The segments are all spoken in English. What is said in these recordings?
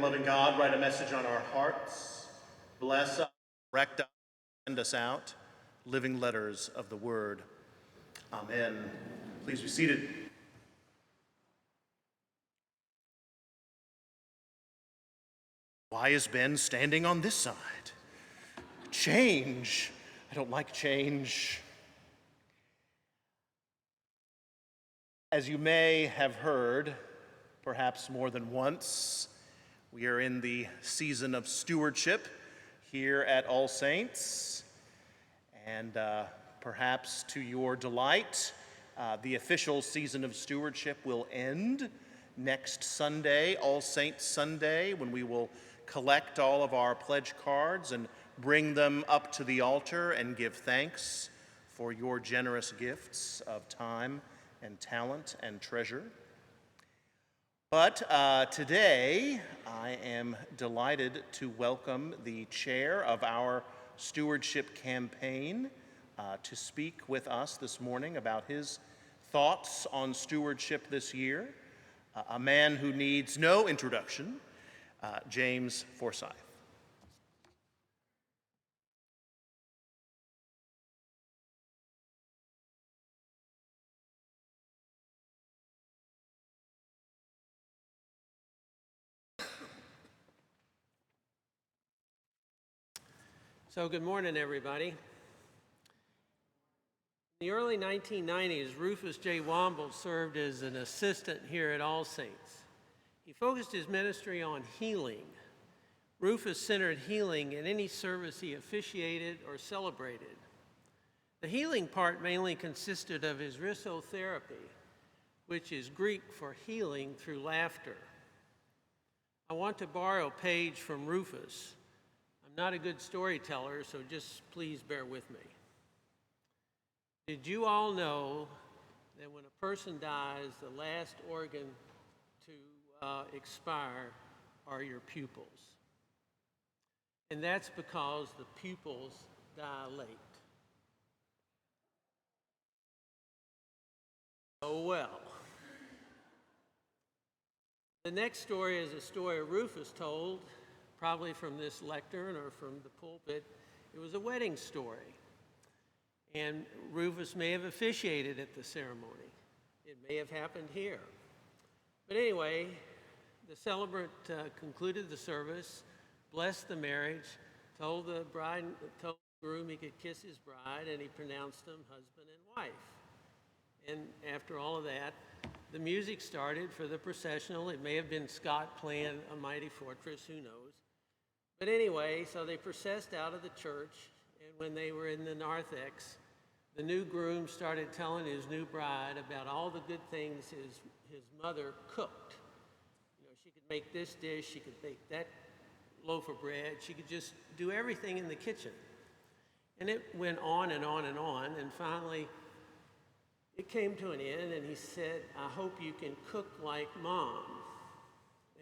loving God, write a message on our hearts. Bless us, direct us, send us out, living letters of the word. Amen. Please be seated. Why is Ben standing on this side? Change. I don't like change. As you may have heard, perhaps more than once, we are in the season of stewardship here at All Saints. And perhaps to your delight, the official season of stewardship will end next Sunday, All Saints Sunday, when we will collect all of our pledge cards and bring them up to the altar and give thanks for your generous gifts of time and talent and treasure. But today, I am delighted to welcome the chair of our stewardship campaign to speak with us this morning about his thoughts on stewardship this year, a man who needs no introduction, James Forsythe. So good morning, everybody. In the early 1990s, Rufus J. Womble served as an assistant here at All Saints. He focused his ministry on healing. Rufus centered healing in any service he officiated or celebrated. The healing part mainly consisted of his risotherapy, which is Greek for healing through laughter. I want to borrow a page from Rufus. I'm not a good storyteller, so just please bear with me. Did you all know that when a person dies, the last organ to expire are your pupils? And that's because the pupils dilate. Oh well. The next story is a story Rufus told, probably from this lectern or from the pulpit. It was a wedding story. And Rufus may have officiated at the ceremony. It may have happened here. But anyway, the celebrant concluded the service, blessed the marriage, told the groom he could kiss his bride, and he pronounced them husband and wife. And after all of that, the music started for the processional. It may have been Scott playing A Mighty Fortress, who knows. But anyway, so they processed out of the church, and when they were in the narthex, the new groom started telling his new bride about all the good things his mother cooked. You know, she could make this dish, she could bake that loaf of bread, she could just do everything in the kitchen. And it went on and on and on, and finally it came to an end, and he said, I hope you can cook like Mom.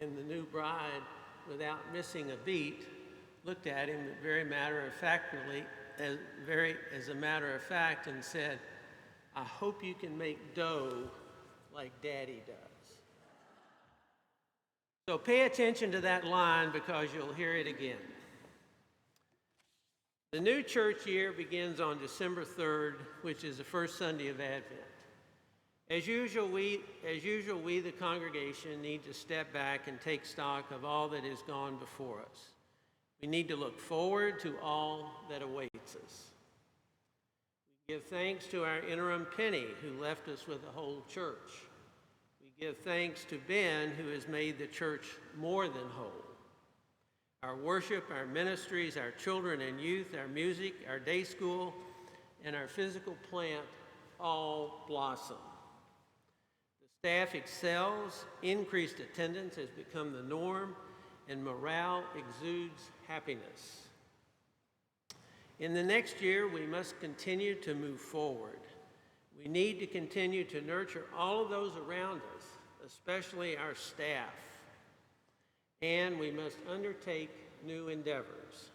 And the new bride, without missing a beat, looked at him very matter-of-factly, as a matter of fact, and said, I hope you can make dough like Daddy does. So pay attention to that line because you'll hear it again. The new church year begins on December 3rd, which is the first Sunday of Advent. As usual, we, the congregation, need to step back and take stock of all that has gone before us. We need to look forward to all that awaits us. We give thanks to our interim Penny, who left us with the whole church. We give thanks to Ben, who has made the church more than whole. Our worship, our ministries, our children and youth, our music, our day school, and our physical plant all blossom. The staff excels, increased attendance has become the norm, and morale exudes happiness. In the next year, we must continue to move forward. We need to continue to nurture all of those around us, especially our staff. And we must undertake new endeavors.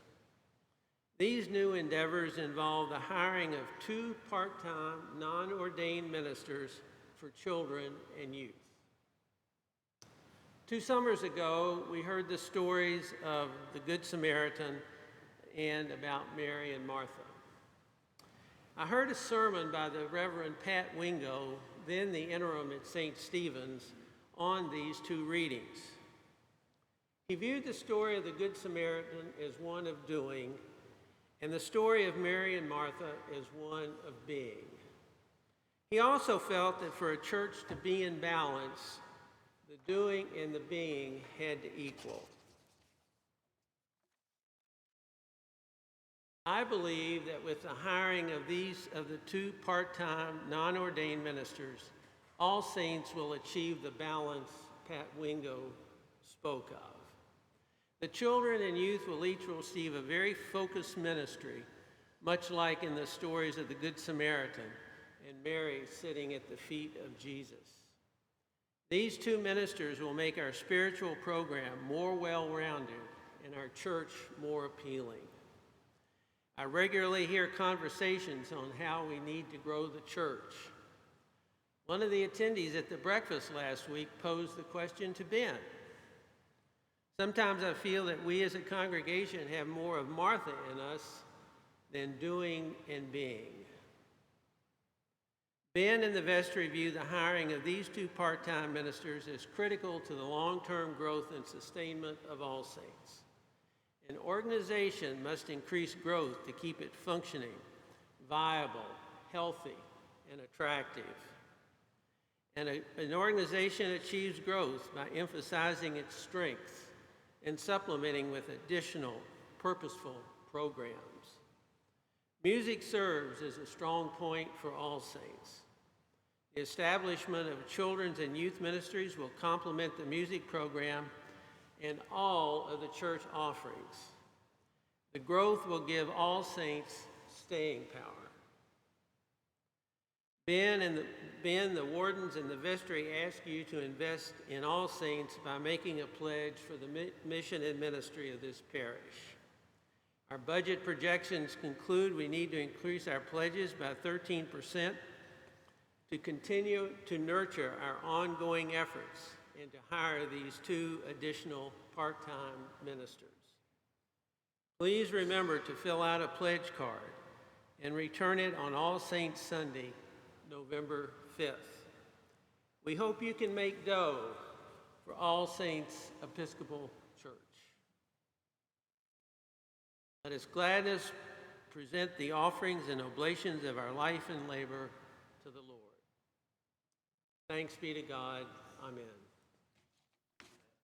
These new endeavors involve the hiring of 2 part-time, non-ordained ministers for children and youth. 2 summers ago, we heard the stories of the Good Samaritan and about Mary and Martha. I heard a sermon by the Reverend Pat Wingo, then the interim at St. Stephen's, on these 2 readings. He viewed the story of the Good Samaritan as one of doing, and the story of Mary and Martha as one of being. He also felt that for a church to be in balance, the doing and the being had to equal. I believe that with the hiring of the 2 part-time, non-ordained ministers, All Saints will achieve the balance Pat Wingo spoke of. The children and youth will each receive a very focused ministry, much like in the stories of the Good Samaritan and Mary sitting at the feet of Jesus. These 2 ministers will make our spiritual program more well-rounded and our church more appealing. I regularly hear conversations on how we need to grow the church. One of the attendees at the breakfast last week posed the question to Ben. Sometimes I feel that we as a congregation have more of Martha in us than doing and being. Ben and the vestry view the hiring of these 2 part-time ministers as critical to the long-term growth and sustainment of All Saints. An organization must increase growth to keep it functioning, viable, healthy, and attractive. And an organization achieves growth by emphasizing its strengths and supplementing with additional purposeful programs. Music serves as a strong point for All Saints. The establishment of children's and youth ministries will complement the music program and all of the church offerings. The growth will give All Saints staying power. Ben, the wardens, and the vestry ask you to invest in All Saints by making a pledge for the mission and ministry of this parish. Our budget projections conclude we need to increase our pledges by 13% to continue to nurture our ongoing efforts and to hire these 2 additional part-time ministers. Please remember to fill out a pledge card and return it on All Saints Sunday, November 5th. We hope you can make dough for All Saints Episcopal Church. Let us gladly present the offerings and oblations of our life and labor to the Lord. Thanks be to God. Amen.